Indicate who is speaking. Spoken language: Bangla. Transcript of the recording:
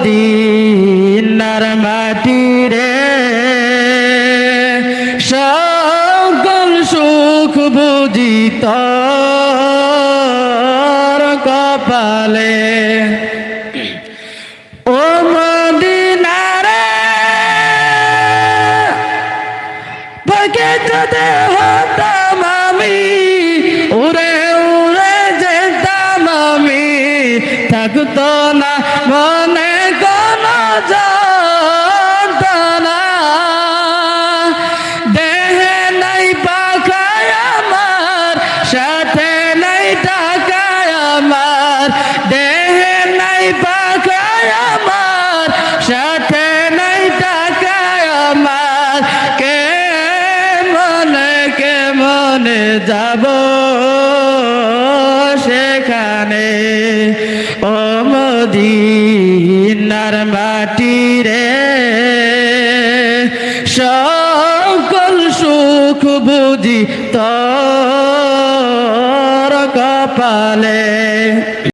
Speaker 1: মদিনার মাটি রে সকল সুখ বুঝি তোর কপালে ও মদিনারে বকেতে হতাম আমি উড়ে উড়ে যেতাম আমি থাকতো না মনে কোনো যন্ত্রণা দেহে নাই পাখায় আমার সাথে নাই টাকায় আমার দেহে নাই পাখায় আমার সাথে নাই টাকায় আমার কেমনে যাব সেখানে ও মদিনার মাটি রে সকল সুখ বুঝি তোর কপালে।